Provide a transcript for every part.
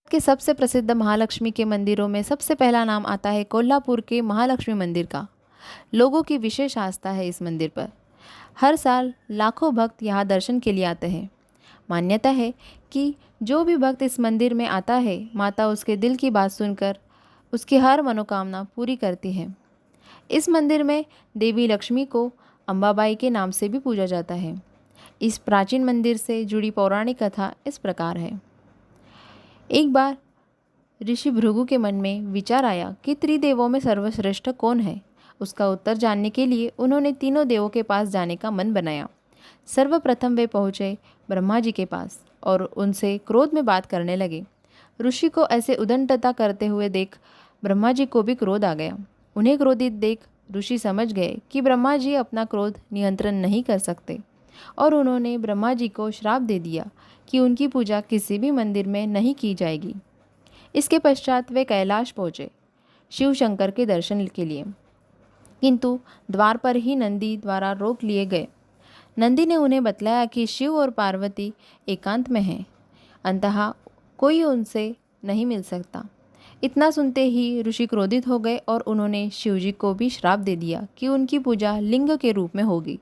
के सबसे प्रसिद्ध महालक्ष्मी के मंदिरों में सबसे पहला नाम आता है कोल्हापुर के महालक्ष्मी मंदिर का। लोगों की विशेष आस्था है इस मंदिर पर। हर साल लाखों भक्त यहाँ दर्शन के लिए आते हैं। मान्यता है कि जो भी भक्त इस मंदिर में आता है, माता उसके दिल की बात सुनकर उसकी हर मनोकामना पूरी करती है। इस मंदिर में देवी लक्ष्मी को अंबाबाई के नाम से भी पूजा जाता है। इस प्राचीन मंदिर से जुड़ी पौराणिक कथा इस प्रकार है। एक बार ऋषि भृगु के मन में विचार आया कि त्रिदेवों में सर्वश्रेष्ठ कौन है। उसका उत्तर जानने के लिए उन्होंने तीनों देवों के पास जाने का मन बनाया। सर्वप्रथम वे पहुँचे ब्रह्मा जी के पास और उनसे क्रोध में बात करने लगे। ऋषि को ऐसे उद्दंडता करते हुए देख ब्रह्मा जी को भी क्रोध आ गया। उन्हें क्रोधित देख ऋषि समझ गए कि ब्रह्मा जी अपना क्रोध नियंत्रण नहीं कर सकते और उन्होंने ब्रह्मा जी को श्राप दे दिया कि उनकी पूजा किसी भी मंदिर में नहीं की जाएगी। इसके पश्चात वे कैलाश पहुँचे शिव शंकर के दर्शन के लिए, किंतु द्वार पर ही नंदी द्वारा रोक लिए गए। नंदी ने उन्हें बतलाया कि शिव और पार्वती एकांत में हैं, अंततः कोई उनसे नहीं मिल सकता। इतना सुनते ही ऋषि क्रोधित हो गए और उन्होंने शिवजी को भी श्राप दे दिया कि उनकी पूजा लिंग के रूप में होगी।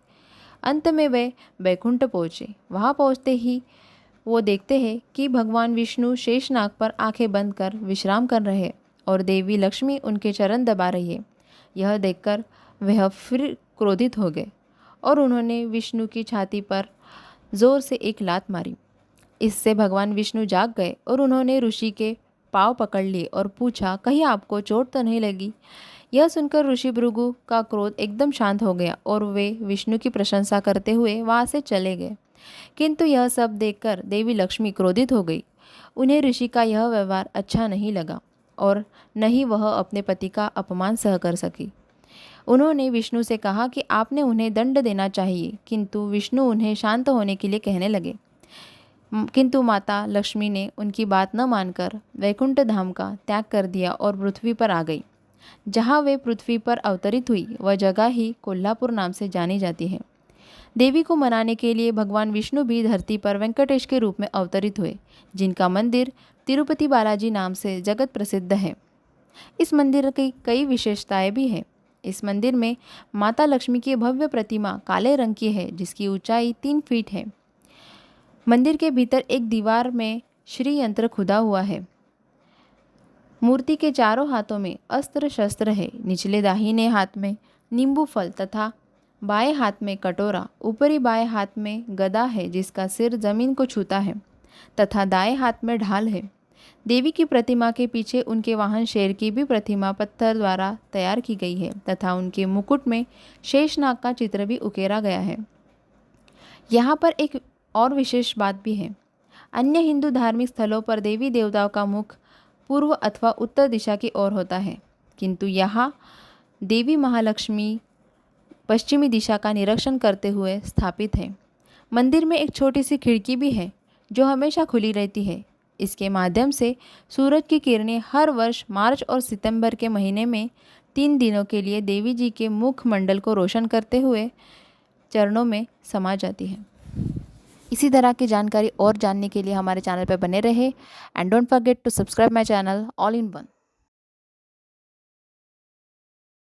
अंत में वे बैकुंठ पहुँचे। वहाँ पहुँचते ही वो देखते हैं कि भगवान विष्णु शेषनाग पर आंखें बंद कर विश्राम कर रहे हैं और देवी लक्ष्मी उनके चरण दबा रही है। यह देखकर वह फिर क्रोधित हो गए और उन्होंने विष्णु की छाती पर जोर से एक लात मारी। इससे भगवान विष्णु जाग गए और उन्होंने ऋषि के पाँव पकड़ लिए और पूछा, कहीं आपको चोट तो नहीं लगी? यह सुनकर ऋषि भृगु का क्रोध एकदम शांत हो गया और वे विष्णु की प्रशंसा करते हुए वहाँ से चले गए। किंतु यह सब देखकर देवी लक्ष्मी क्रोधित हो गई। उन्हें ऋषि का यह व्यवहार अच्छा नहीं लगा और न ही वह अपने पति का अपमान सह कर सकी। उन्होंने विष्णु से कहा कि आपने उन्हें दंड देना चाहिए, किंतु विष्णु उन्हें शांत होने के लिए कहने लगे। किंतु माता लक्ष्मी ने उनकी बात न मानकर वैकुंठ धाम का त्याग कर दिया और पृथ्वी पर आ गई। जहाँ वे पृथ्वी पर अवतरित हुई वह जगह ही कोल्हापुर नाम से जानी जाती है। देवी को मनाने के लिए भगवान विष्णु भी धरती पर वेंकटेश के रूप में अवतरित हुए, जिनका मंदिर तिरुपति बालाजी नाम से जगत प्रसिद्ध है। इस मंदिर की कई विशेषताएं भी हैं। इस मंदिर में माता लक्ष्मी की भव्य प्रतिमा काले रंग की है, जिसकी ऊंचाई 3 फीट है। मंदिर के भीतर एक दीवार में श्री यंत्र खुदा हुआ है। मूर्ति के चारों हाथों में अस्त्र शस्त्र है। निचले दाहिने हाथ में नींबू फल तथा बाएं हाथ में कटोरा, ऊपरी बाएं हाथ में गदा है जिसका सिर जमीन को छूता है तथा दाएं हाथ में ढाल है। देवी की प्रतिमा के पीछे उनके वाहन शेर की भी प्रतिमा पत्थर द्वारा तैयार की गई है तथा उनके मुकुट में शेषनाग का चित्र भी उकेरा गया है। यहाँ पर एक और विशेष बात भी है। अन्य हिंदू धार्मिक स्थलों पर देवी देवताओं का मुख पूर्व अथवा उत्तर दिशा की ओर होता है, किंतु यहाँ देवी महालक्ष्मी पश्चिमी दिशा का निरीक्षण करते हुए स्थापित है। मंदिर में एक छोटी सी खिड़की भी है जो हमेशा खुली रहती है। इसके माध्यम से सूरज की किरणें हर वर्ष मार्च और सितंबर के महीने में 3 दिनों के लिए देवी जी के मुख मंडल को रोशन करते हुए चरणों में समा जाती है। इसी तरह की जानकारी और जानने के लिए हमारे चैनल पर बने रहे and don't forget to subscribe my channel all in one.